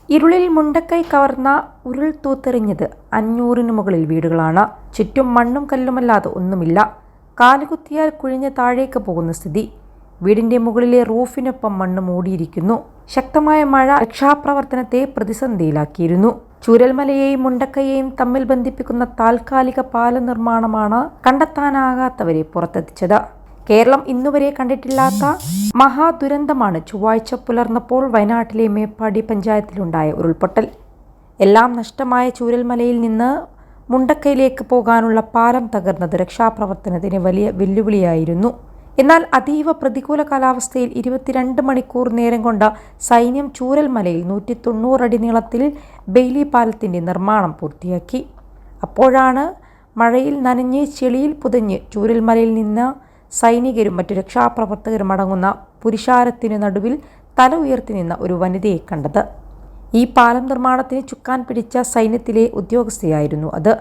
ഇരുളിൽ മുണ്ടക്കൈ കവർന്ന ഉരുൾ തൂത്തെറിഞ്ഞത് 500-ന് മുകളിൽ വീടുകളാണ്. ചുറ്റും മണ്ണും കല്ലുമല്ലാതെ ഒന്നുമില്ല. കാലുകുത്തിയാൽ കുഴിഞ്ഞ് താഴേക്ക് പോകുന്ന സ്ഥിതി. വീടിന്റെ മുകളിലെ റൂഫിനൊപ്പം മണ്ണ് മൂടിയിരിക്കുന്നു. ശക്തമായ മഴ രക്ഷാപ്രവർത്തനത്തെ പ്രതിസന്ധിയിലാക്കിയിരുന്നു. ചൂരൽമലയെയും മുണ്ടക്കൈയെയും തമ്മിൽ ബന്ധിപ്പിക്കുന്ന താൽക്കാലിക പാല നിർമ്മാണമാണ് കണ്ടെത്താനാകാത്തവരെ പുറത്തെത്തിച്ചത്. കേരളം ഇന്നുവരെ കണ്ടിട്ടില്ലാത്ത മഹാദുരന്തമാണ് ചൊവ്വാഴ്ച പുലർന്നപ്പോൾ വയനാട്ടിലെ മേപ്പാടി പഞ്ചായത്തിലുണ്ടായ ഉരുൾപൊട്ടൽ. എല്ലാം നഷ്ടമായ ചൂരൽമലയിൽ നിന്ന് മുണ്ടക്കൈയിലേക്ക് പോകാനുള്ള പാലം തകർന്നത് രക്ഷാപ്രവർത്തനത്തിന് വലിയ വെല്ലുവിളിയായിരുന്നു. എന്നാൽ അതീവ പ്രതികൂല കാലാവസ്ഥയിൽ 22 മണിക്കൂർ നേരം കൊണ്ട് സൈന്യം ചൂരൽമലയിൽ 190 അടി നീളത്തിൽ ബെയിലി പാലത്തിന്റെ നിർമ്മാണം പൂർത്തിയാക്കി. അപ്പോഴാണ് മഴയിൽ നനഞ്ഞ് ചെളിയിൽ പുതഞ്ഞ് ചൂരൽമലയിൽ നിന്ന് സൈനികരും മറ്റു രക്ഷാപ്രവർത്തകരും അടങ്ങുന്ന പുരുഷാരത്തിനു നടുവിൽ തല ഉയർത്തി നിന്ന ഒരു വനിതയെ കണ്ടത്. ഈ പാലം നിർമ്മാണത്തിന് ചുക്കാൻ പിടിച്ച സൈന്യത്തിലെ ഉദ്യോഗസ്ഥയായിരുന്നു അത്.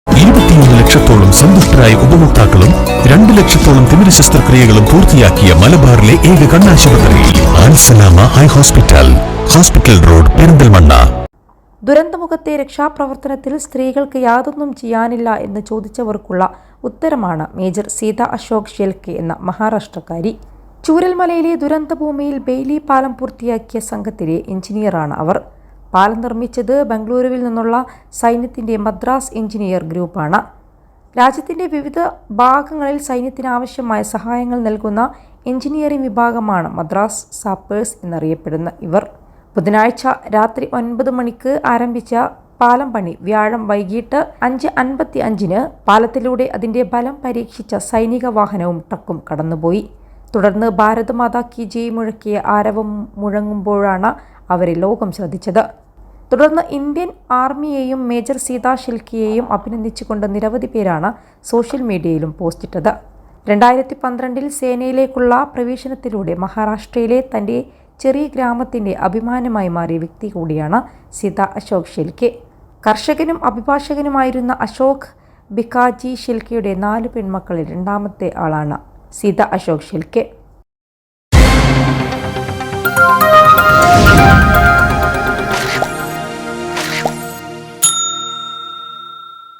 21 ലക്ഷത്തോളം സന്തുഷ്ടരായ ഉപഭോക്താക്കളും 2 ലക്ഷത്തോളം തിമിര ശസ്ത്രക്രിയകളും പൂർത്തിയാക്കിയ മലബാറിലെ ഏക കണ്ണാശുപത്രി Al Salama eye hospital, hospital road, Perinthalmanna. ദുരന്തമുഖത്തെ രക്ഷാപ്രവർത്തനത്തിൽ സ്ത്രീകൾക്ക് യാതൊന്നും ചെയ്യാനില്ല എന്ന് ചോദിച്ചവർക്കുള്ള ഉത്തരമാണ് മേജർ സീത അശോക് ഷെൽക്കെ എന്ന മഹാരാഷ്ട്രക്കാരി. ചൂരൽമലയിലെ ദുരന്തഭൂമിയിൽ ബെയിലി പാലം പൂർത്തിയാക്കിയ സംഘത്തിലെ എഞ്ചിനീയറാണ് അവർ. പാലം നിർമ്മിച്ചത് ബംഗളൂരുവിൽ നിന്നുള്ള സൈന്യത്തിന്റെ മദ്രാസ് എഞ്ചിനീയർ ഗ്രൂപ്പാണ്. രാജ്യത്തിന്റെ വിവിധ ഭാഗങ്ങളിൽ സൈന്യത്തിന് ആവശ്യമായ സഹായങ്ങൾ നൽകുന്ന എഞ്ചിനീയറിംഗ് വിഭാഗമാണ് മദ്രാസ് സാപ്പേഴ്സ് എന്നറിയപ്പെടുന്ന ഇവർ. ബുധനാഴ്ച രാത്രി 9 മണിക്ക് ആരംഭിച്ച പാലം പണി വ്യാഴം വൈകിട്ട് 5:55-ന് പാലത്തിലൂടെ അതിന്റെ ബലം പരീക്ഷിച്ച സൈനിക വാഹനവും ട്രക്കും കടന്നുപോയി. തുടർന്ന് ഭാരത് മാതാ കി ജയ് മുഴക്കിയ ആരവം മുഴങ്ങുമ്പോഴാണ് അവരെ ലോകം ശ്രദ്ധിച്ചത്. തുടർന്ന് ഇന്ത്യൻ ആർമിയെയും മേജർ സീത ഷെൽക്കെയെയും അഭിനന്ദിച്ചുകൊണ്ട് നിരവധി പേരാണ് സോഷ്യൽ മീഡിയയിലും പോസ്റ്റിട്ടത്. 2012-ൽ സേനയിലേക്കുള്ള പ്രവേശനത്തിലൂടെ മഹാരാഷ്ട്രയിലെ തന്റെ ചെറിയ ഗ്രാമത്തിന്റെ അഭിമാനമായി മാറിയ വ്യക്തി കൂടിയാണ് സീത അശോക് ഷെൽക്കെ. കർഷകനും അഭിഭാഷകനുമായിരുന്ന അശോക് ഭിക്കാജി ഷെൽക്കെയുടെ 4 പെൺമക്കളിൽ രണ്ടാമത്തെ ആളാണ് സീത അശോക് ഷെൽക്കെ.